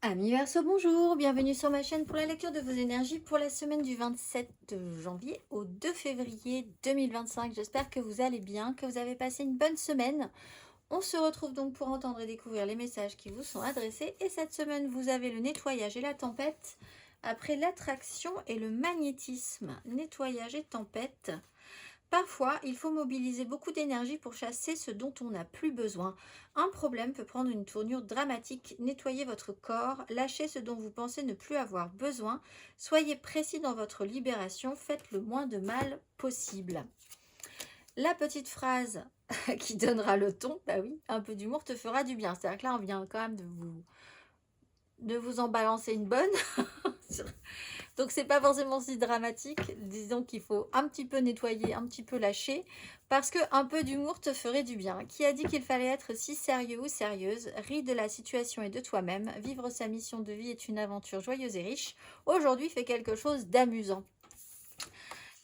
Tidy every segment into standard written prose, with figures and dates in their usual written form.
Amis Verseau, bonjour, bienvenue sur ma chaîne pour la lecture de vos énergies pour la semaine du 27 janvier au 2 février 2025. J'espère que vous allez bien, que vous avez passé une bonne semaine. On se retrouve donc pour entendre et découvrir les messages qui vous sont adressés. Et cette semaine, vous avez le nettoyage et la tempête. Après l'attraction et le magnétisme, nettoyage et tempête. Parfois, il faut mobiliser beaucoup d'énergie pour chasser ce dont on n'a plus besoin. Un problème peut prendre une tournure dramatique. Nettoyez votre corps, lâchez ce dont vous pensez ne plus avoir besoin. Soyez précis dans votre libération, faites le moins de mal possible. La petite phrase qui donnera le ton, bah oui, un peu d'humour te fera du bien. C'est-à-dire que là, on vient quand même de vous en balancer une bonne. Donc c'est pas forcément si dramatique, disons qu'il faut un petit peu nettoyer, un petit peu lâcher, parce que un peu d'humour te ferait du bien. Qui a dit qu'il fallait être si sérieux ou sérieuse? Ris de la situation et de toi-même. Vivre sa mission de vie est une aventure joyeuse et riche. Aujourd'hui, fais quelque chose d'amusant.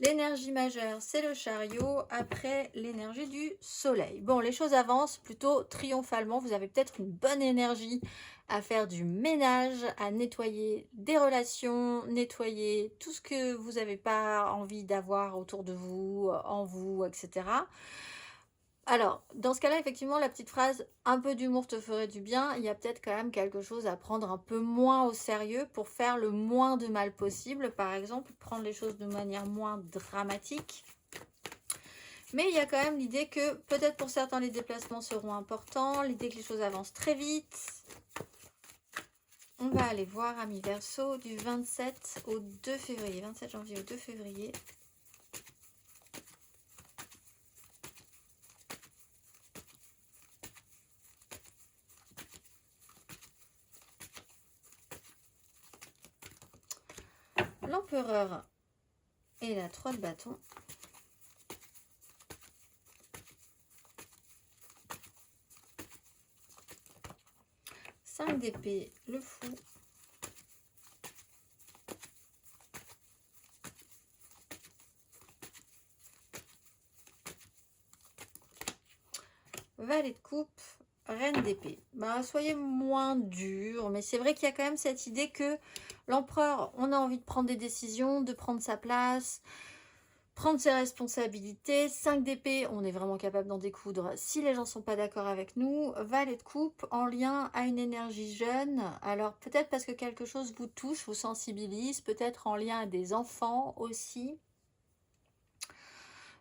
L'énergie majeure, c'est le chariot, après l'énergie du soleil. Bon, les choses avancent plutôt triomphalement. Vous avez peut-être une bonne énergie à faire du ménage, à nettoyer des relations, nettoyer tout ce que vous n'avez pas envie d'avoir autour de vous, en vous, etc. Alors, dans ce cas-là, effectivement, la petite phrase « un peu d'humour te ferait du bien », il y a peut-être quand même quelque chose à prendre un peu moins au sérieux pour faire le moins de mal possible. Par exemple, prendre les choses de manière moins dramatique. Mais il y a quand même l'idée que peut-être pour certains, les déplacements seront importants, l'idée que les choses avancent très vite. On va aller voir, amis Verseau, du 27 au 2 février, 27 janvier au 2 février. L'empereur et la 3 de bâton. D'épée, le fou. Valet de coupe, reine d'épée. Bah, soyez moins dur, mais c'est vrai qu'il y a quand même cette idée que l'empereur, on a envie de prendre des décisions, de prendre sa place, prendre ses responsabilités. 5 d'épée, on est vraiment capable d'en découdre si les gens ne sont pas d'accord avec nous. Valet de coupe, en lien à une énergie jeune. Alors peut-être parce que quelque chose vous touche, vous sensibilise, peut-être en lien à des enfants aussi.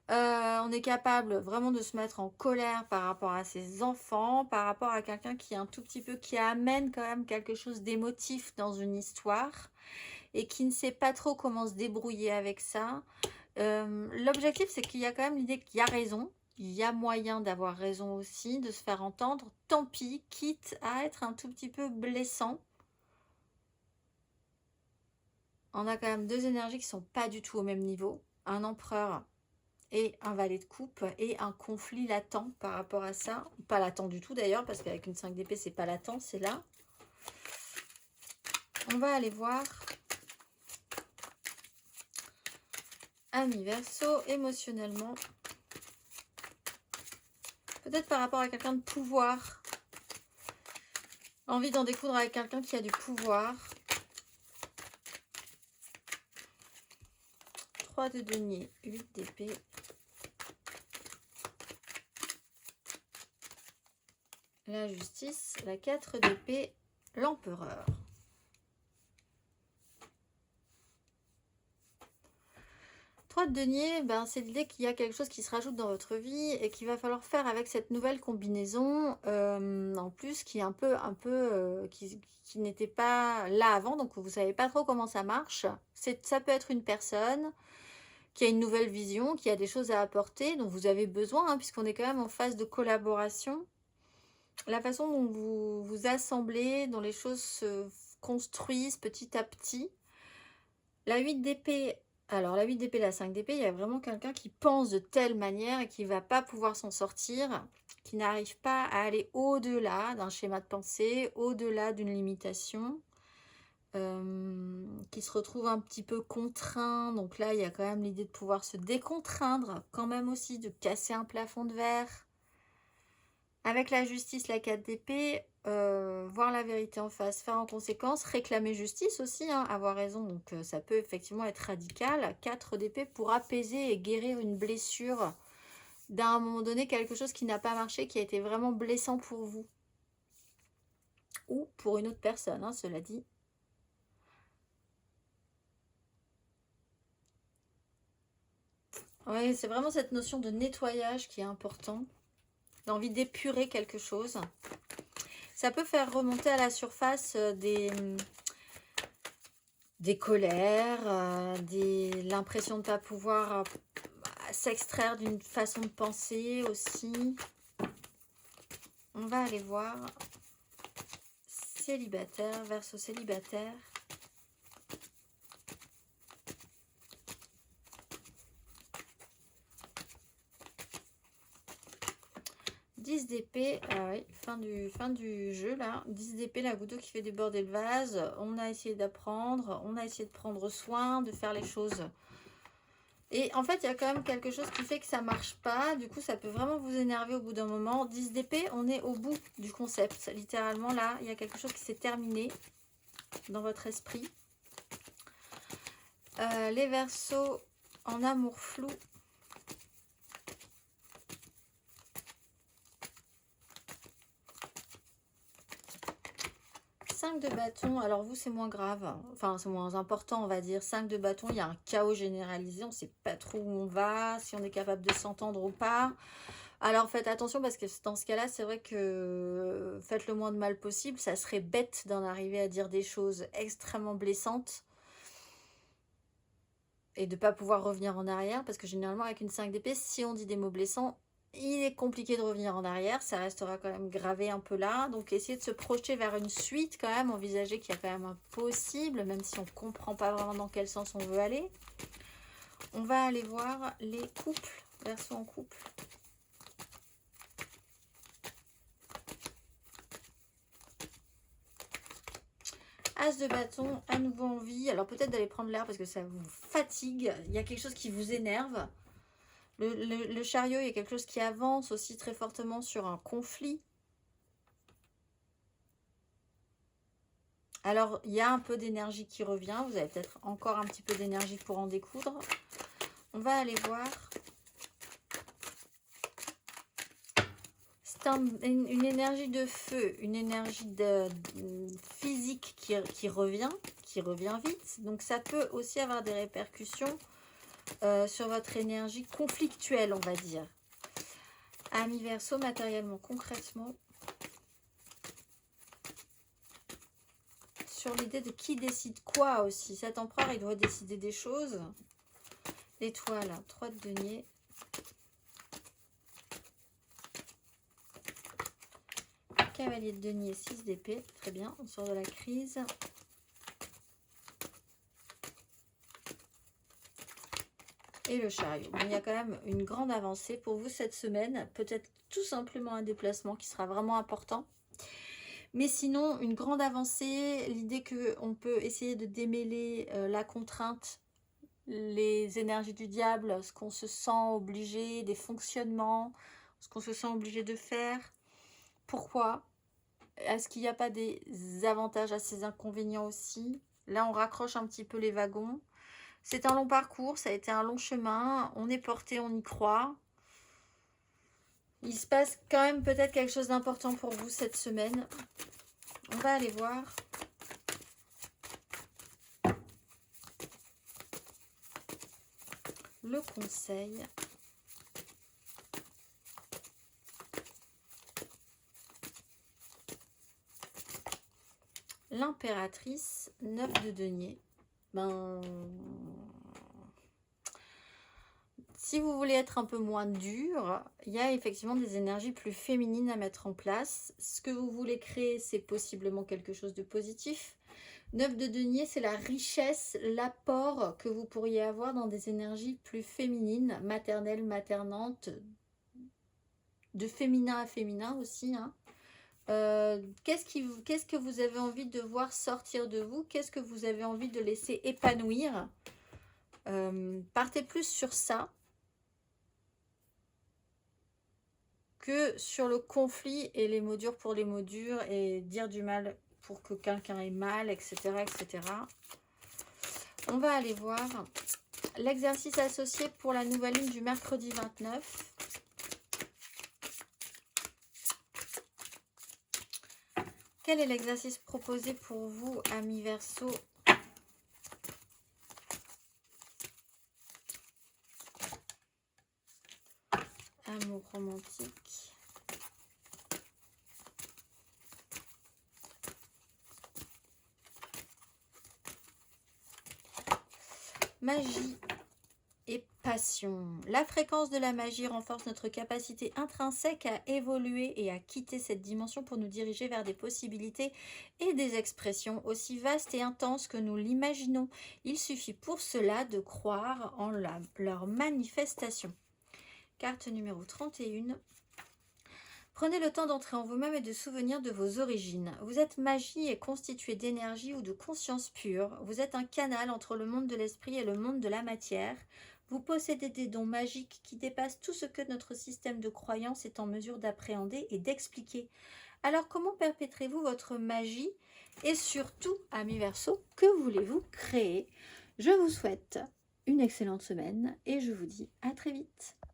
On est capable vraiment de se mettre en colère par rapport à ses enfants, par rapport à quelqu'un qui est un tout petit peu, qui amène quand même quelque chose d'émotif dans une histoire et qui ne sait pas trop comment se débrouiller avec ça. L'objectif, c'est qu'il y a quand même l'idée qu'il y a raison, il y a moyen d'avoir raison aussi, de se faire entendre, tant pis, quitte à être un tout petit peu blessant. On a quand même deux énergies qui sont pas du tout au même niveau. Un empereur et un valet de coupe et un conflit latent par rapport à ça. Pas latent du tout d'ailleurs, parce qu'avec une 5 d'épée, c'est pas latent, c'est là. On va aller voir. Ami Verseau, émotionnellement. Peut-être par rapport à quelqu'un de pouvoir. Envie d'en découdre avec quelqu'un qui a du pouvoir. 3 de denier, 8 d'épée. La justice, la 4 d'épée, l'empereur. De denier, ben, c'est l'idée qu'il y a quelque chose qui se rajoute dans votre vie et qu'il va falloir faire avec cette nouvelle combinaison, en plus qui est qui n'était pas là avant, donc vous savez pas trop comment ça marche. Ça peut être une personne qui a une nouvelle vision, qui a des choses à apporter, dont vous avez besoin, hein, puisqu'on est quand même en phase de collaboration. La façon dont vous vous assemblez, dont les choses se construisent petit à petit. La 8 d'épée. Alors, la 8 d'épée, la 5 d'épée, il y a vraiment quelqu'un qui pense de telle manière et qui ne va pas pouvoir s'en sortir, qui n'arrive pas à aller au-delà d'un schéma de pensée, au-delà d'une limitation, qui se retrouve un petit peu contraint. Donc là, il y a quand même l'idée de pouvoir se décontraindre, quand même aussi, de casser un plafond de verre. Avec la justice, la 4 d'épée, voir la vérité en face, faire en conséquence, réclamer justice aussi, hein, avoir raison. Donc ça peut effectivement être radical. 4 d'épée pour apaiser et guérir une blessure d'un moment donné, quelque chose qui n'a pas marché, qui a été vraiment blessant pour vous. Ou pour une autre personne, hein, cela dit. Oui, c'est vraiment cette notion de nettoyage qui est important. L'envie d'épurer quelque chose. Ça peut faire remonter à la surface des colères, l'impression de ne pas pouvoir s'extraire d'une façon de penser aussi. On va aller voir célibataire, verso célibataire. D'épée, oui, fin du jeu là, 10 d'épée, la goutte d'eau qui fait déborder le vase, on a essayé d'apprendre, on a essayé de prendre soin, de faire les choses. Et en fait, il y a quand même quelque chose qui fait que ça marche pas, du coup ça peut vraiment vous énerver au bout d'un moment. 10 d'épée, on est au bout du concept, littéralement là, il y a quelque chose qui s'est terminé dans votre esprit. Les Verseaux en amour flou. 5 de bâton, alors vous c'est moins grave, enfin c'est moins important on va dire. 5 de bâton, il y a un chaos généralisé, on ne sait pas trop où on va, si on est capable de s'entendre ou pas. Alors faites attention parce que dans ce cas-là, c'est vrai que faites le moins de mal possible. Ça serait bête d'en arriver à dire des choses extrêmement blessantes et de ne pas pouvoir revenir en arrière parce que généralement avec une 5 d'épée, si on dit des mots blessants, il est compliqué de revenir en arrière, ça restera quand même gravé un peu là. Donc essayez de se projeter vers une suite quand même, envisager qu'il y a quand même un possible, même si on ne comprend pas vraiment dans quel sens on veut aller. On va aller voir les couples, Verseau en couple. As de bâton, à nouveau envie. Alors peut-être d'aller prendre l'air parce que ça vous fatigue, il y a quelque chose qui vous énerve. Le chariot, il y a quelque chose qui avance aussi très fortement sur un conflit. Alors, il y a un peu d'énergie qui revient. Vous avez peut-être encore un petit peu d'énergie pour en découdre. On va aller voir. C'est une énergie de feu, une énergie physique qui revient vite. Donc, ça peut aussi avoir des répercussions sur votre énergie conflictuelle, on va dire. Amis Verseau, matériellement, concrètement, sur l'idée de qui décide quoi aussi. Cet empereur, il doit décider des choses. L'étoile, 3 de denier. Cavalier de denier, 6 d'épée. Très bien, on sort de la crise. Et le chariot. Bon, il y a quand même une grande avancée pour vous cette semaine. Peut-être tout simplement un déplacement qui sera vraiment important. Mais sinon, une grande avancée. L'idée qu'on peut essayer de démêler la contrainte, les énergies du diable, ce qu'on se sent obligé, des fonctionnements, ce qu'on se sent obligé de faire. Pourquoi? Est-ce qu'il n'y a pas des avantages à ces inconvénients aussi? Là, on raccroche un petit peu les wagons. C'est un long parcours, ça a été un long chemin. On est porté, on y croit. Il se passe quand même peut-être quelque chose d'important pour vous cette semaine. On va aller voir. Le conseil. L'impératrice, 9 de denier. Si vous voulez être un peu moins dur, il y a effectivement des énergies plus féminines à mettre en place. Ce que vous voulez créer, c'est possiblement quelque chose de positif. 9 de denier, c'est la richesse, l'apport que vous pourriez avoir dans des énergies plus féminines, maternelles, maternantes, de féminin à féminin aussi, hein. Qu'est-ce que vous avez envie de voir sortir de vous? Qu'est-ce que vous avez envie de laisser épanouir? Partez plus sur ça. que sur le conflit et les mots durs pour les mots durs et dire du mal pour que quelqu'un ait mal, etc., etc. On va aller voir l'exercice associé pour la nouvelle lune du mercredi 29. Quel est l'exercice proposé pour vous, amis Verseau? Amour romantique. Magie et passion. La fréquence de la magie renforce notre capacité intrinsèque à évoluer et à quitter cette dimension pour nous diriger vers des possibilités et des expressions aussi vastes et intenses que nous l'imaginons. Il suffit pour cela de croire en leur manifestation. Carte numéro 31. Prenez le temps d'entrer en vous-même et de souvenir de vos origines. Vous êtes magie et constitué d'énergie ou de conscience pure. Vous êtes un canal entre le monde de l'esprit et le monde de la matière. Vous possédez des dons magiques qui dépassent tout ce que notre système de croyance est en mesure d'appréhender et d'expliquer. Alors comment perpétrez-vous votre magie? Et surtout, amis Verseau, que voulez-vous créer? Je vous souhaite une excellente semaine et je vous dis à très vite.